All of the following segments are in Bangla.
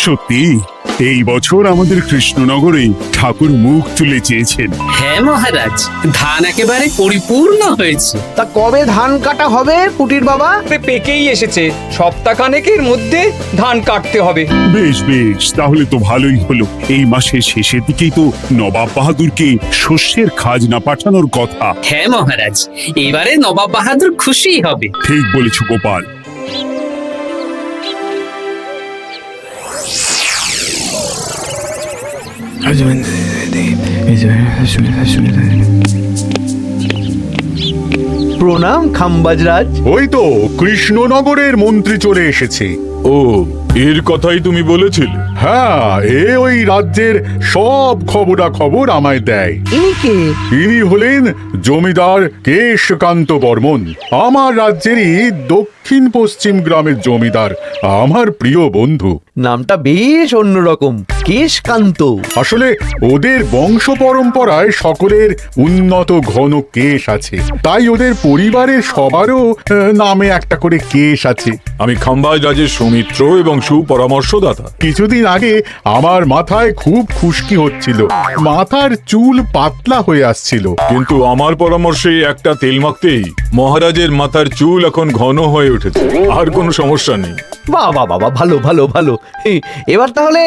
সত্যি এই বছর আমাদের কৃষ্ণনগরে ঠাকুর মুখ তুলে চেয়েছেন। হ্যাঁ মহারাজ, ধান একেবারে পরিপূর্ণ হয়েছে। তা কবে ধান কাটা হবে পুটির বাবা? পেকেই এসেছে, সপ্তাহখানেকের মধ্যে ধান কাটতে হবে। বেশ বেশ, তাহলে তো ভালোই হলো। এই মাসের শেষের দিকেই তো নবাব বাহাদুরকে শস্যের খাজনা পাঠানোর কথা। হ্যাঁ মহারাজ, এবারে নবাব বাহাদুর খুশি হবে। ঠিক বলেছ গোপাল। প্রণাম খাম্বাজরাজ। ওই তো কৃষ্ণনগরের মন্ত্রী চলে এসেছে। ও, এর কথাই তুমি বলেছিলে? হ্যাঁ, ওই রাজ্যের সব খবরাখবর আমায় দেয়। ইনি কে? ইনি হলেন জমিদার কেশকান্ত বর্মন, আমার রাজ্যেরই দক্ষিণ পশ্চিম গ্রামের জমিদার, আমার প্রিয় বন্ধু। নামটা বেশ অন্যরকম, কেশকান্ত। আসলে ওদের বংশ পরম্পরায় সকলের উন্নত ঘন কেশ আছে, তাই ওদের পরিবারের সবারও নামে একটা করে কেশ আছে। আমি খাম্বাজ রাজের সৌমিত্র এবং সুপরামর্শদাতা। কিছুদিন আগে আমার মাথায় খুব খুশকি হচ্ছিল, মাথার চুল পাতলা হয়ে আসছিল। কিন্তু আমার পরামর্শে একটা তেল মাখতেই মহারাজের মাথার চুল এখন ঘন হয়ে উঠেছে, আর কোনো সমস্যা নেই। বাহ বাহ বাহ, ভালো ভালো ভালো। এবার তাহলে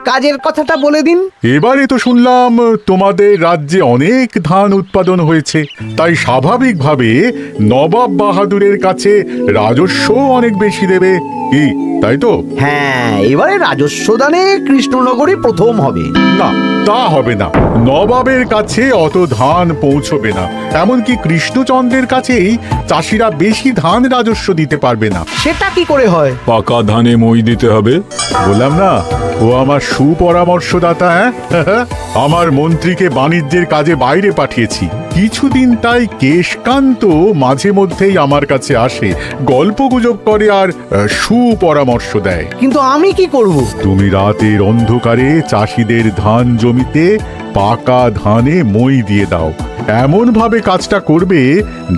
কাজের কথাটা বলে দিন। এবারে তো শুনলাম তোমাদের রাজ্যে অনেক ধান উৎপাদন হয়েছে, তাই স্বাভাবিকভাবে নবাব বাহাদুরের কাছে রাজস্ব অনেক বেশি দেবে, কি তাই তো? হ্যাঁ, এবারে রাজস্ব দানে কৃষ্ণনগরই প্রথম হবে। না, তা হবে না। নবাবের কাছে অত ধান পৌঁছবে না, এমনকি কৃষ্ণচন্দ্রের কাছেই চাষিরা বেশি ধান রাজস্ব দিতে পারবে না। সেটা কি করে হয়? পাকা ধানে মই দিতে হবে। বললাম না, ও আমার সুপরামর্শদাতা। হ্যাঁ, আমার মন্ত্রীকে বাণিজ্যের কাজে বাইরে পাঠিয়েছি কিছুদিন, তাই কেশকান্ত মাঝে মধ্যেই আমার কাছে আসে, গল্পগুজব করে আর সুপরামর্শ দেয়। কিন্তু আমি কি করব? তুমি রাতের অন্ধকারে চাষিদের ধান জমিতে পাকা ধানে মই দিয়ে দাও, এমন ভাবে কাজটা করবে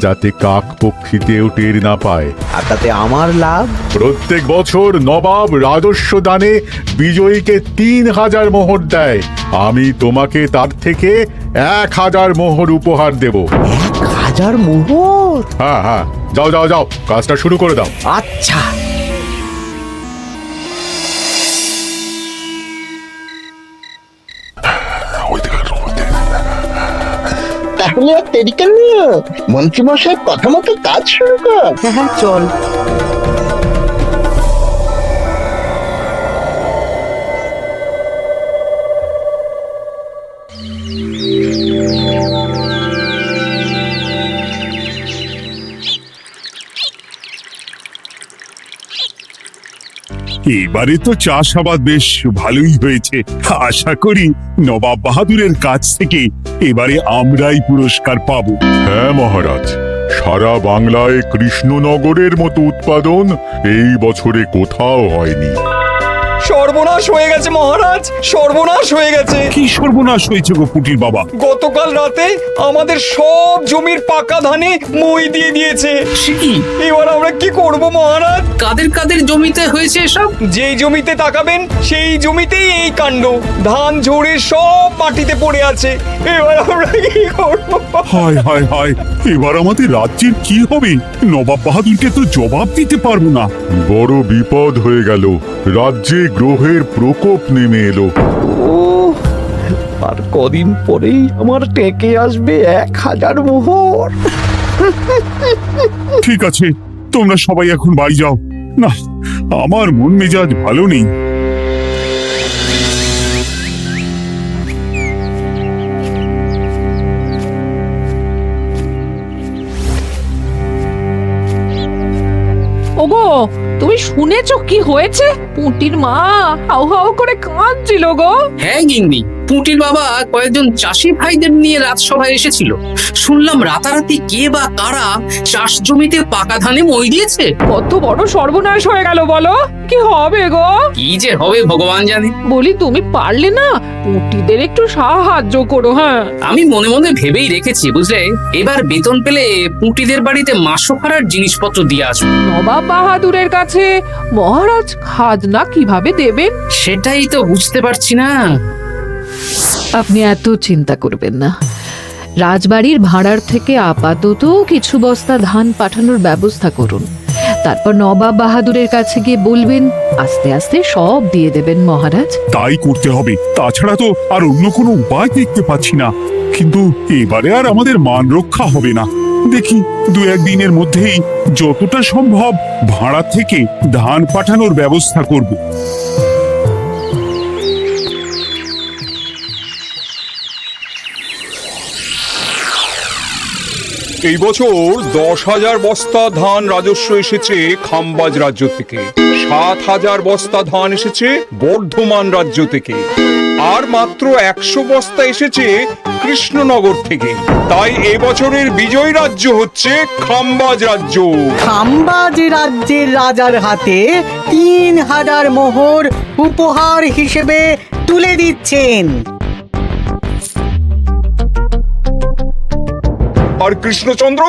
যাতে কাক পক্ষীতেও টের না পায়। আর তাতে আমার লাভ? প্রত্যেক বছর নবাব রাজস্ব দানে বিজয়ীকে 3000 মোহর দেয়, আমি তোমাকে তার থেকে 1000 মোহর উপহার দেব। 1000 মোহর? হ্যাঁ হ্যাঁ, যাও যাও যাও, কাজটা শুরু করে দাও। আচ্ছা। তাহলে আর দেরি কেন, মন্ত্রীমশাই কথা মতো কাজ শুরু কর। হ্যাঁ চল। এবারে তো চাষাবাদ বেশ ভালোই হয়েছে। আশা করি নবাব বাহাদুরের কাছ থেকে এবারে আমরাই পুরস্কার পাবো। হ্যাঁ মহারাজ, সারা বাংলায় কৃষ্ণনগরের মতো উৎপাদন এই বছরে কোথাও হয়নি। সর্বনাশ হয়ে গেছে মহারাজ, সর্বনাশ হয়ে গেছে। কি সর্বনাশ হয়েছে গো পুটির বাবা? গতকাল রাতে আমাদের সব জমির পাকা ধানে মই দিয়ে দিয়েছে। সে কি? এবার আমরা কি করব মহারাজ? কাদের কাদের জমিতে হয়েছে এসব? যেই জমিতে তাকাবেন সেই জমিতেই এই কাণ্ড, ধান ঝরে সব মাটিতে পড়ে আছে। এবার আমরা কি করব? হায় হায় হায়, এবার আমাদের রাজ্যের কি হবে? নবাব বাহাদুরকে তো জবাব দিতে পারবো না। বড় বিপদ হয়ে গেল, রাজ্যে গ্রহের প্রকোপ নেমে এলো। ও, আর কদিন পরেই আমার টেকে আসবে 1000 মোহর। ঠিক আছে, তোমরা সবাই এখন বাড়ি যাও। না, আমার মন মেজাজ ভালো নেই। ওগো, তুমি শুনেছো কি হয়েছে? পুটির মা হাউ হাউ করে কাঁদছিল গো। হ্যাঁ গিন্নি, পুঁটির বাবা কয়েকজন চাষি ভাইদের নিয়ে রাজসভায় এসেছিল। শুনলাম রাতারাতি কে বা কারা চাষ জমিতে পাকা ধানে মই দিয়েছে। কত বড় সর্বনাশ হয়ে গেল বলো, কি হবে গো? কি যে হবে ভগবান জানে। বলি তুমি পারলে না পুটিদের একটু সাহায্য করো। হ্যাঁ, আমি মনে মনে ভেবেই রেখেছি বুঝলে, এবার বেতন পেলে পুঁটিদের বাড়িতে মাসোহারার জিনিসপত্র দিয়ে আসবো। নবাব বাহাদুরের কাছে মহারাজ খাজনা কিভাবে দেবেন? সেটাই তো বুঝতে পারছি না। আপনি এত চিন্তা করবেন না। রাজবাড়ির ভাড়ার থেকে আপাতত কিছু বস্তা ধান পাঠানোর ব্যবস্থা করুন। তারপর নবাব বাহাদুরের কাছে গিয়ে বলবেন, আস্তে আস্তে সব দিয়ে দেবেন মহারাজ। তাই করতে হবে, তাছাড়া তো আর অন্য কোনো উপায় দেখতে পাচ্ছি না। কিন্তু এবারে আর আমাদের মান রক্ষা হবে না। দেখি 2-1 দিনের মধ্যেই যতটা সম্ভব ভাড়া থেকে ধান পাঠানোর ব্যবস্থা করব। এই বছর 10,000 বস্তা ধান রাজস্ব এসেছে খাম্বাজ রাজ্য থেকে, 7,000 বস্তা ধান এসেছে বর্ধমান রাজ্য থেকে, আর মাত্র 100 বস্তা এসেছে কৃষ্ণনগর থেকে। তাই এবছরের বিজয় রাজ্য হচ্ছে খাম্বাজ রাজ্য। খাম্বাজ রাজ্যের রাজার হাতে 3,000 মোহর উপহার হিসেবে তুলে দিচ্ছেন। আর কৃষ্ণচন্দ্র,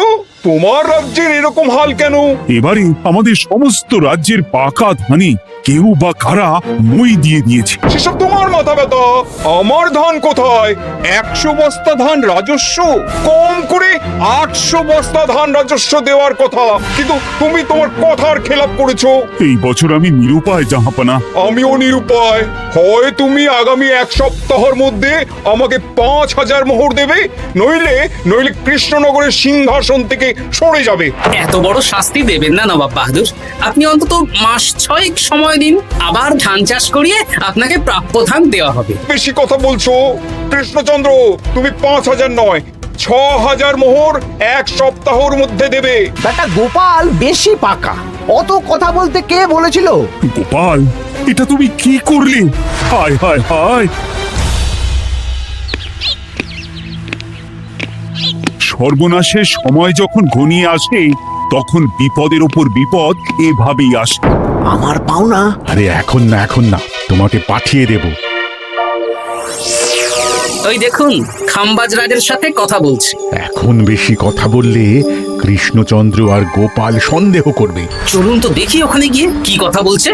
তোমার রাজ্যের এরকম হাল কেন? এবারে আমাদের সমস্ত রাজ্যের পাকা ধানে কেউ বা কারা মই দিয়ে দিয়েছে। সেসব তোমার মাথা ব্যথা, আমার ধান কোথায়? 100 বস্তা ধান রাজস্ব, কম করে 800 বস্তা ধান রাজস্ব দেওয়ার কথা, কিন্তু তুমি তোমার কথার খেলাপ করেছো। এই বছর আমি নিরুপায় জাহাপানা। আমিও নিরুপায়। হয় তুমি আগামী 1 সপ্তাহের মধ্যে আমাকে 5,000 মোহর দেবে, নইলে কৃষ্ণনগরের সিংহাসন থেকে সরে যাবে। এত বড় শাস্তি দেবেন না নবাব বাহাদুর। আপনি অন্তত মাস 6 সময় দিন, আবার ধান চাষ করিয়ে আপনাকে প্রাপ্য ধান দেওয়া হবে। বেশি কথা বলছো কৃষ্ণচন্দ্র, তুমি 5,000 নয় 6,000 মোহর 1 সপ্তাহের মধ্যে দেবে। বেটা গোপাল বেশি পাকা, অত কথা বলতে কে বলেছিল? গোপাল, এটা তুমি কি করলে? হায় হায় হায়! সর্বনাশের সময় যখন ঘনিয়ে আসে তখন বিপদের ওপর বিপদ এভাবেই আসে। আমার পাওনা। আরে এখন না, তোমাকে পাঠিয়ে দেব। ওই দেখুন, খাম্বাজ রাজের সাথে কথা বলছে। এখন বেশি কথা বললে কৃষ্ণচন্দ্র আর গোপাল সন্দেহ করবে। চলুন তো দেখি ওখানে গিয়ে কি কথা বলছে।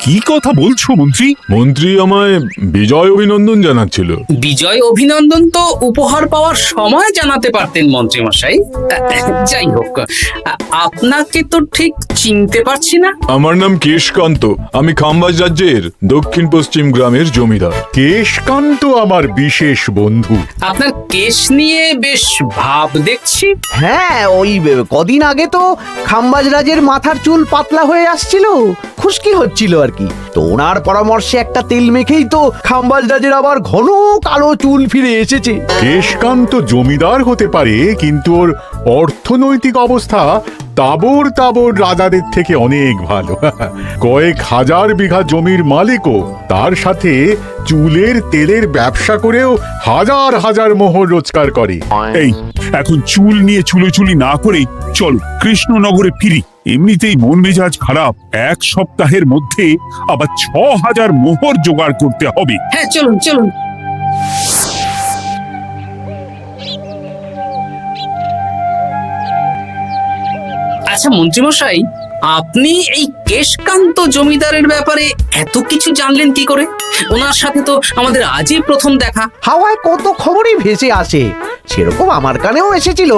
কি কথা বলছো মন্ত্রী? মন্ত্রী আমায় বিজয় অভিনন্দন জানাচ্ছিল। বিজয় অভিনন্দন তো উপহার পাওয়ার সময় জানাতে পারতেন মন্ত্রী মশাই। যাই হোক, আপনাকে তো ঠিক চিনতে পারছি না। আমার নাম কেশকান্ত, আমি খাম্বাজ রাজ্যের দক্ষিণ পশ্চিম গ্রামের জমিদার। কেশকান্ত আমার বিশেষ বন্ধু। আপনার কেশ নিয়ে বেশ ভাব দেখছি। হ্যাঁ, ওই কদিন আগে তো খাম্বাজ রাজের মাথার চুল পাতলা হয়ে আসছিল, খুশকি হচ্ছিল আর কি। তো ওনার পরামর্শে একটা তেল মেখেই তো খাম্বাজ রাজের আবার ঘন কালো চুল ফিরে এসেছে। কেশকান্ত জমিদার হতে পারে, কিন্তু ওর অর্থনৈতিক অবস্থা তাবর রাজাদের থেকে অনেক ভালো। কয়েক হাজার বিঘা জমির মালিকও, তার সাথে চুলের তেলের ব্যবসা করেও হাজার হাজার মোহর রোজগার করে। এই এখন চুল নিয়ে চুলোচুলি না করে চলো কৃষ্ণনগরে ফিরি। এমনিতেই মন মেজাজ খারাপ, 1 সপ্তাহের মধ্যে আবার 6,000 মোহর জোগাড় করতে হবে। হ্যাঁ, চলুন চলুন। আচ্ছা মন্ত্রীমশাই, আপনি এই কেশকান্ত জমিদারের ব্যাপারে এত কিছু জানলেন কি করে? ওনার সাথে তো আমাদের আজই প্রথম দেখা। হাওয়ায় কত খবরই ভেসে আসে, সেরকম আমার কানেও এসেছিল।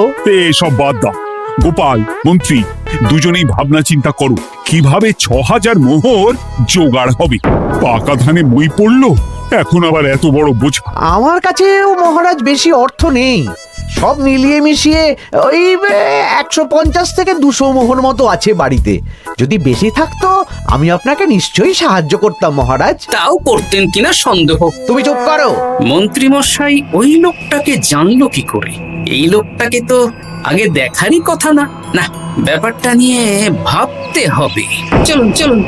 সব বাদ দাও। গোপাল, মন্ত্রী, দুজনেই ভাবনা চিন্তা করো কিভাবে 6,000 মোহর জোগাড় হবে। পাকা ধানে মই পড়লো, এখন আবার এত বড় বোঝা। আমার কাছেও মহারাজ বেশি অর্থ নেই, সব মিলিয়ে মিশিয়ে ওই 150 থেকে 200 মোহর মতো আছে বাড়িতে। যদি বেশি থাকতো আমি আপনাকে নিশ্চয়ই সাহায্য করতাম মহারাজ। তাও করতেন কিনা সন্দেহ। তুমি চুপ করো। মন্ত্রীমশাই ওই লোকটাকে জানলো কি করে? এই লোকটাকে তো আগে দেখারই কথা না। না, ব্যাপারটা নিয়ে ভাবতে হবে। চলুন চলুন।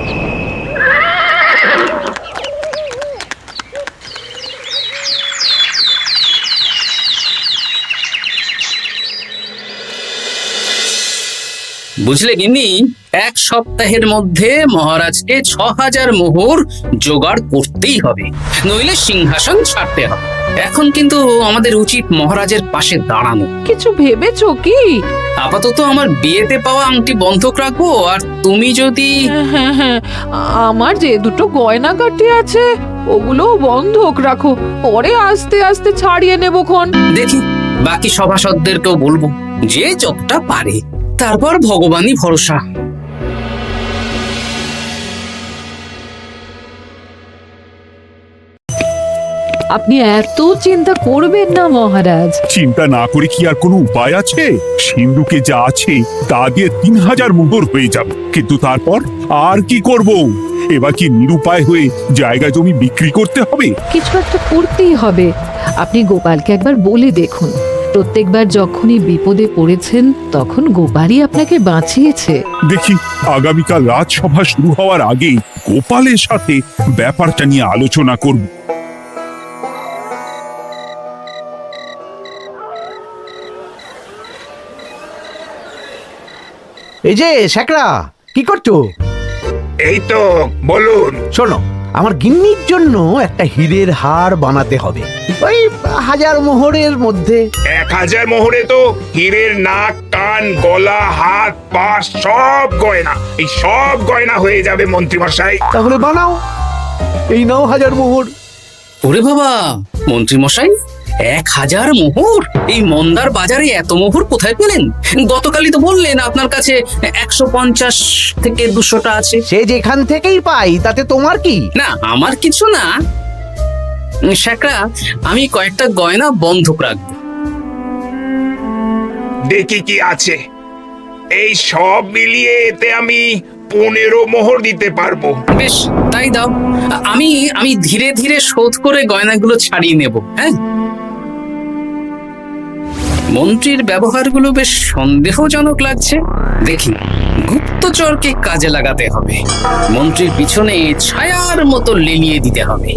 বুঝলে গিন্নি, 1 সপ্তাহের মধ্যে মহারাজকে 6000 মোহর জোগাড় করতেই হবে, নইলে সিংহাসন ছাড়তে হবে। এখন কিন্তু আমাদের উচিত মহারাজের পাশে দাঁড়ানো। কিছু ভেবেছো কি? আপাতত আমার বিয়েতে পাওয়া আংটি বন্ধক রাখবো, আর তুমি যদি হ্যাঁ হ্যাঁ, আমার যে দুটো গয়নাগাটি আছে ওগুলো বন্ধক রাখো, পরে আস্তে আস্তে ছাড়িয়ে নেবক্ষণ। দেখি বাকি সভাসদদেরকেও বলবো, যে যতটা পারে, তারপর ভগবানই ভরসা। আপনি এত চিন্তা করবেন না মহারাজ। চিন্তা না করে কি আর কোনো উপায় আছে? সিন্ধুকে যা আছে তা দিয়ে 3000 মোহর হয়ে যাবে, কিন্তু তারপর আর কি করব? এবার কি নিরুপায় হয়ে জায়গা জমি বিক্রি করতে হবে? কিছু একটা করতেই হবে। আপনি গোপালকে একবার বলে দেখুন, প্রত্যেকবার যখনই বিপদে পড়েছেন তখন গোপালই আপনাকে বাঁচিয়েছে। দেখি আগামীকাল রাজসভা শুরু হওয়ার আগেই গোপালের সাথে ব্যাপারটা নিয়ে আলোচনা করব। এই যে শেখরা, কি করছো? এই তো, বলুন। শোনো, আমার গিন্নির জন্য একটা হীরের হার বানাতে হবে, ওই 1000 মোহরের মধ্যে। 1000 মোহরে তো হীরের নাক, কান, গলা, হাত, পা সব গয়না, এই সব গয়না হয়ে যাবে মন্ত্রীমশাই। তাহলে বানাও, এই নাও 1000 মোহর। ওরে বাবা, মন্ত্রী মশাই, 1000 মোহর! এই মন্দার বাজারে এত মোহর কোথায় পেলেন? গতকালই তো বললেন আপনার কাছে 150 থেকে 200টা আছে। সে যেখান থেকেই পাই তাতে তোমার কি? না, আমার কিছু না। শেখরা, আমি কয়েকটা গয়না বন্ধক রাখবো। দেখি কি আছে। এই সব মিলিয়ে এতে আমি 15 মোহর দিতে পারবো। বেশ, তাই দাও। আমি ধীরে ধীরে শোধ করে গয়নাগুলো ছাড়িয়ে নেব। হ্যাঁ, মন্ত্রীর ব্যবহারগুলো বেশ সন্দেহজনক লাগছে। দেখি, গুপ্তচরকে কাজে লাগাতে হবে, মন্ত্রীর পিছনে ছায়ার মতো লেলিয়ে দিতে হবে।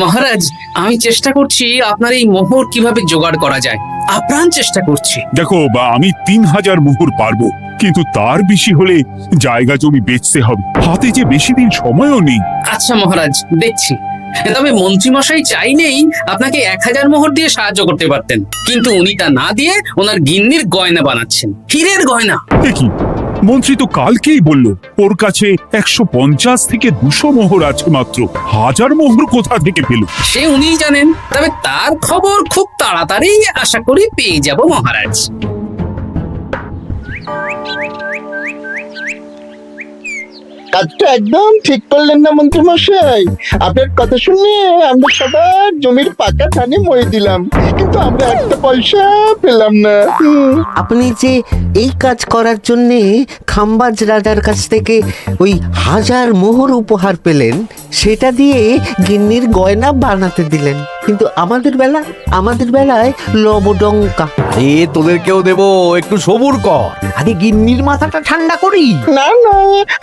মহারাজ, আমি চেষ্টা করছি আপনার এই মোহর কিভাবে জোগাড় করা যায়, আপ্রাণ চেষ্টা করছি। দেখো, আমি 3000 মোহর পারবো, কিন্তু তার বেশি হলে জায়গা জমি বেচতে হবে, হাতে যে বেশি দিন সময়ও নেই। আচ্ছা মহারাজ, দেখছি। তবে মন্ত্রীমশাই চাইলেই আপনাকে 1000 মোহর দিয়ে সাহায্য করতে পারতেন, কিন্তু উনি তা না দিয়ে ওনার গিন্নির গয়না বানাচ্ছেন, হীরের গয়না। দেখি, মন্ত্রী তো কালকেই বলল ওর কাছে 150 থেকে 200 মোহর আছে মাত্র। 1000 মোহর কোথা থেকে পেল? সে উনিই জানেন, তবে তার খবর খুব তাড়াতাড়ি আশা করি পেয়ে যাব মহারাজ। কাজটা একদম ঠিক করলেন না মন্ত্রী মশাই। আপনার কথা শুনে আমরা সবার জমির পাকা ধানে মই দিলাম, কিন্তু আমরা একটা পয়সা পেলাম না। আপনি যে এই কাজ করার জন্য খাম্বাজ রাজার কাছ থেকে ওই 1000 মোহর উপহার পেলেন, সেটা দিয়ে গিন্নির গয়না বানাতে দিলেন, কিন্তু আমাদের বেলায় লবডঙ্কা। তোদেরকেও দেবো, একটু সবুর কর, আগে গিন্নির মাথাটা ঠান্ডা করি। না না,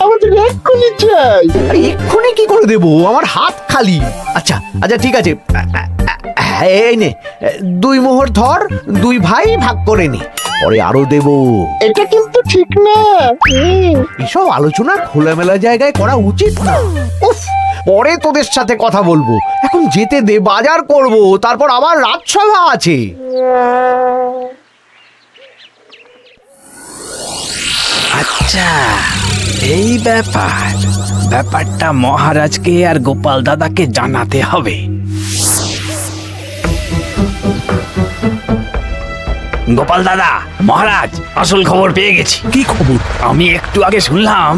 আমাদের এক্ষুনি চাই। আরে এক্ষুনি কি করে দেবো, আমার হাত খালি। আচ্ছা আচ্ছা, ঠিক আছে, এই নে 2 মোহর ধর, 2 ভাই ভাগ করে নে, পরে আরো দেবো। এটা কিন্তু ঠিক না। এসব আলোচনা খোলামেলা জায়গায় করা উচিত না। উফ, পরে তোদের সাথে কথা বলবো, এখন যেতে দে, বাজার করব, তারপর আবার রাজসভা আছে। আচ্ছা, এই ব্যাপারটা মহারাজকে আর গোপাল দাদাকে জানাতে হবে। গোপাল দাদা, মহারাজ আসল খবর পেয়ে গেছি। কি খবর? আমি একটু আগে শুনলাম।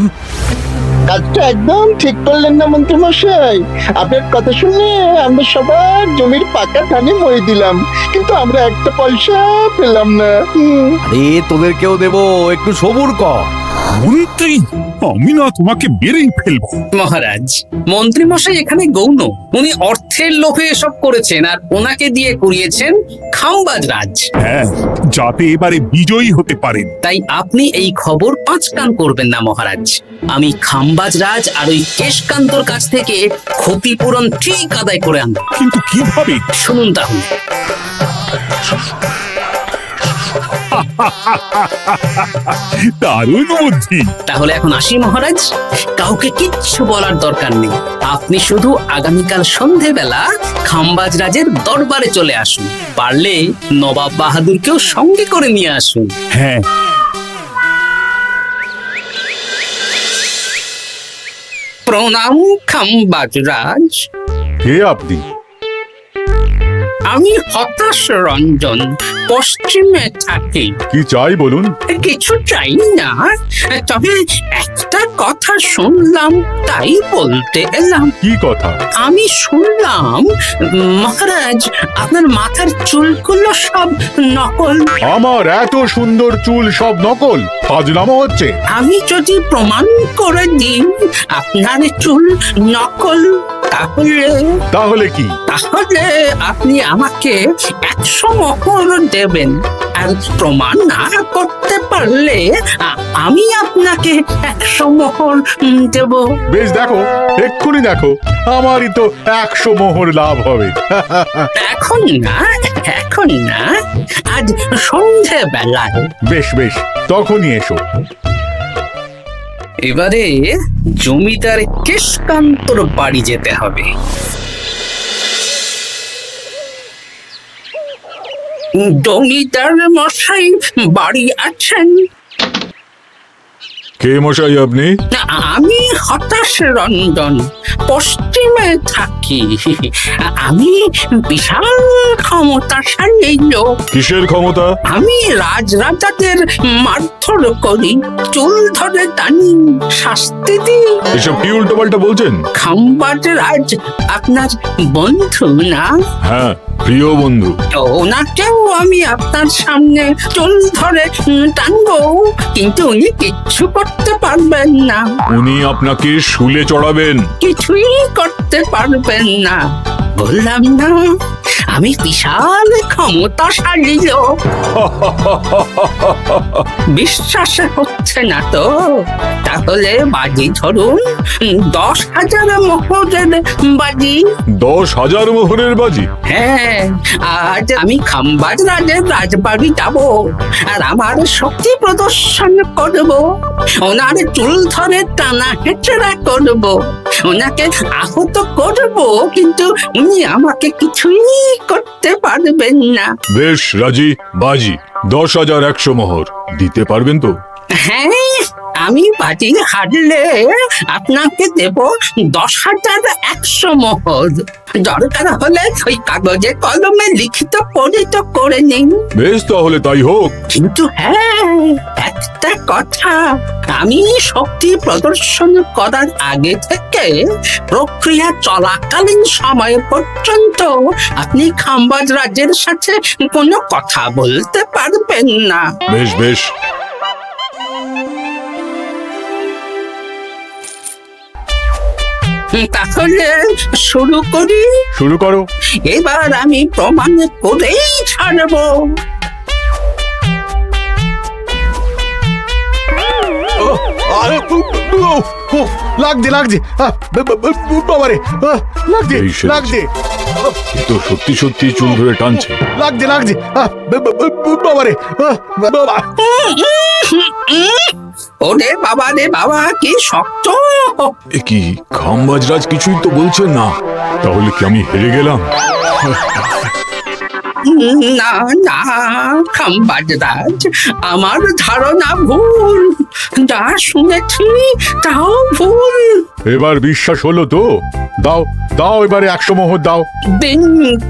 কাজটা একদম ঠিক করলেন না মন্ত্রী মশাই। আপনার কথা শুনে আমরা সবার জমির পাকা ধানে মই দিলাম, কিন্তু আমরা একটা পয়সা পেলাম না। আরে তোদেরকেও দেবো, একটু সবুর কর। মন্ত্রী, আমি না তোমাকে বেরেই ফেলবো। মহারাজ, মন্ত্রী মশাই এখানে গৌণ, উনি অর্থের লোভে এসব করেছেন, আর ওনাকে দিয়ে করিয়েছেন খাম্বাজ রাজ। হ্যাঁ, যাতে এবারে বিজয়ী হতে পারেন। তাই আপনি এই খবর 5 কান করবেন না মহারাজ। আমি খাম্বাজ রাজ আর ওই কেশকান্তর কাছ থেকে ক্ষতিপূরণ ঠিক আদায় করে আনব। কিন্তু কিভাবে? শুনুন তাহলে। দারুণ বুদ্ধি। তাহলে এখন আসি মহারাজ, কাউকে কিচ্ছু বলার দরকার নেই। আপনি শুধু আগামীকাল সন্ধেবেলা খাম্বাজ রাজের দরবারে চলে আসুন, পারলে নবাব বাহাদুরকেও সঙ্গে করে নিয়ে আসুন। হ্যাঁ, প্রণাম খাম্বাজ রাজ, কে আপনি? আমি হতাশ রঞ্জন, পশ্চিমে থাকি। কি চাই বলুন? কিছু চাই না, তবে একটা কথা শুনলাম তাই বলতে এলাম। কি কথা? আমি শুনলাম মহারাজ আপনার মাথার চুলগুলো সব নকল। আমার এত সুন্দর চুল সব নকল? ফাজলামো হচ্ছে। আমি যদি প্রমাণ করে দিই আপনার চুল নকল, তাহলে কি? তাহলে আপনি আমাকে 100 মোহর দেবেন, আর প্রমাণ না করতে পারলে আমি আপনাকে 100 মোহর দেব। বেশ, দেখো, এক্ষুনি দেখো, আমারই তো 100 মোহর লাভ হবে। এখন না, এখন না, আজ সন্ধেবেলায়। বেশ বেশ, তখনই এসো। এবারে জমিদার কেশকান্তর বাড়ি যেতে হবে। জমিদার মশাই বাড়ি আছেন? কে মশাই আপনি? আমি হতাশ রঞ্জন, পশ্চিমে থাকি। আমি বিশাল ক্ষমতাশালী লোক। কিসের ক্ষমতা? আমি রাজাদের মারধর করি, চুল ধরে টানি, শাস্তি দিই। এসব কি উল্টো পাল্টা বলছেন? খাম্বাজ রাজ আপনার বন্ধু না? হ্যাঁ, প্রিয় বন্ধু। ওনাকেও আমি আপনার সামনে চুল ধরে টানবো, কিন্তু উনি কিচ্ছু করতে পারবেন না। উনি আপনাকে শুলে চড়াবেন। কিছুই করতে পারবেন না, বললাম না আমি বিশাল ক্ষমতাশালী লোক। বিশ্বাস হচ্ছে না তো? তাহলে বাজি ধরুন, 10,000 মোহরের বাজি। 10,000 মোহরের বাজি? হ্যাঁ, আজ আমি খাম্বাজ রাজের রাজবাড়ি যাব, আর আমার শক্তি প্রদর্শন করব, ওনার চুল ধরে টানা হেঁচড়া করব, ওনাকে আহত করব, কিন্তু উনি আমাকে কিছুই করতে পারবেন না। বেশ রাজি, বাজি 10,100 মোহর দিতে পারবেন তো? হ্যাঁ, আমি বাজি হারলে আপনাকে দেব 10,100 মোহর। দরকার হলে ওই কাগজে কলমে লিখিত পরিত করে নিন। বেশ, তাহলে তাই হোক। কিন্তু হ্যাঁ, একটা কথা, আমি শক্তি প্রদর্শন করার আগে থেকে প্রক্রিয়া চলাকালীন সময় পর্যন্ত আপনি খাম্বাজ রাজের সাথে কোনো কথা বলতে পারবেন না। বেশ বেশ। তাহলে শুরু করি। শুরু করো। এবার আমি প্রমাণ করেই ছাড়বো। লাগছে লাগছে, বাবারে, লাগছে এই সেরেছে। লাগছে, এ তো সত্যি সত্যি চুল ধরে টানছে। লাগছে লাগছে, বাবারে, বাবা। ওরে বাবা রে বাবা, কি শক্ত! এ কি, খাম্বাজরাজ কিছুই তো বলছেন না? তাহলে কি আমি হেরে গেলাম? না না খাম্বাজ রাজ, আমার ধারণা ভুল, যা শুনেছি তাও ভুল। এবার বিশ্বাস হলো তো? দাও দাও, এবারে 100 মোহর দাও। দিন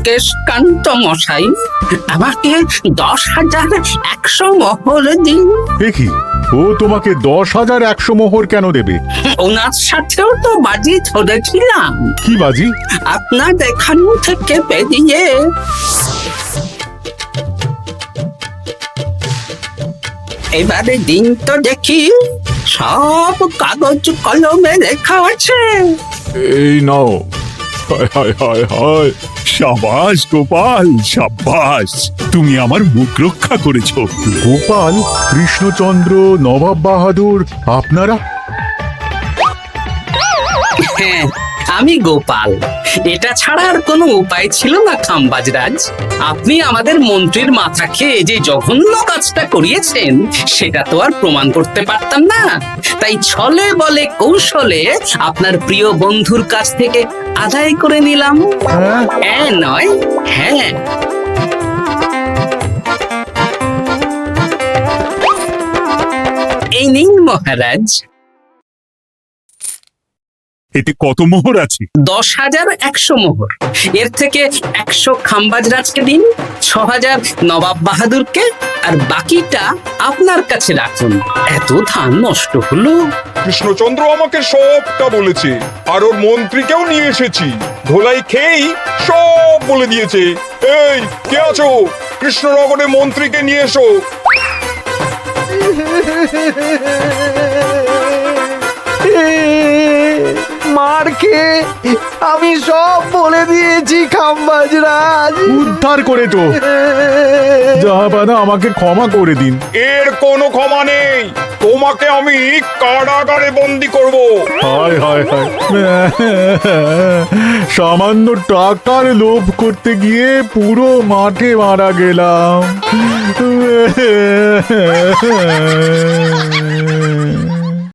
কেশকান্ত মশাই, আমাকে 10,100 মোহর দিন। এ কি, ও তোমাকে 10,100 মোহর কেন দেবে? ওনার সাথেও তো বাজি ধরেছিলাম। কি বাজি? আপনার এখান থেকে বেরিয়ে এবারে দিন তো দেখি, সব কাগজ কলমে লেখা আছে। এই নাও। হায় হায় হায় হায়। সাবাস গোপাল, সাবাস, তুমি আমার মুখ রক্ষা করেছো। গোপাল, কৃষ্ণচন্দ্র, নবাব বাহাদুর, আপনারা? হ্যাঁ, আমি গোপাল। এটা ছাড়া আর কোনো উপায় ছিল না খাম্বাজরাজ। আপনি আমাদের মন্ত্রীর মাথা খেয়ে যে জঘন্য কাজটা করিয়েছেন সেটা তো আর প্রমাণ করতে পারতাম না, তাই ছলে বলে কৌশলে আপনার প্রিয় বন্ধুর কাছ থেকে আদায় করে নিলাম। হ্যাঁ নয়, হ্যাঁ। এই নিন মহারাজ। এতে কত মোহর আছে? 10,100 মোহর। এর থেকে 100 খাম্বাজরাজকে দিন, 6,000 নবাব বাহাদুরকে, আর বাকিটা আপনার কাছে রাখুন। এত ধান নষ্ট হলো। কৃষ্ণচন্দ্র আমাকে সবটা বলেছে, আর ওর মন্ত্রীকেও নিয়ে এসেছি। ধোলাই খেয়েই সব বলে দিয়েছে। এই কে আছো? কৃষ্ণনগরে মন্ত্রীকে নিয়ে এসো। মার খেয়ে আমি সব বলে দিয়েছি খাম্বাজরাজ। উদ্ধার করে তো জাহাপানা, আমাকে ক্ষমা করে দিন। এর কোনো ক্ষমা নেই। তোমাকে আমি কারাগারে বন্দি করব। হায় হায় হায়, সামান্য টাকার লোভ করতে গিয়ে পুরো মাঠে মারা গেলাম।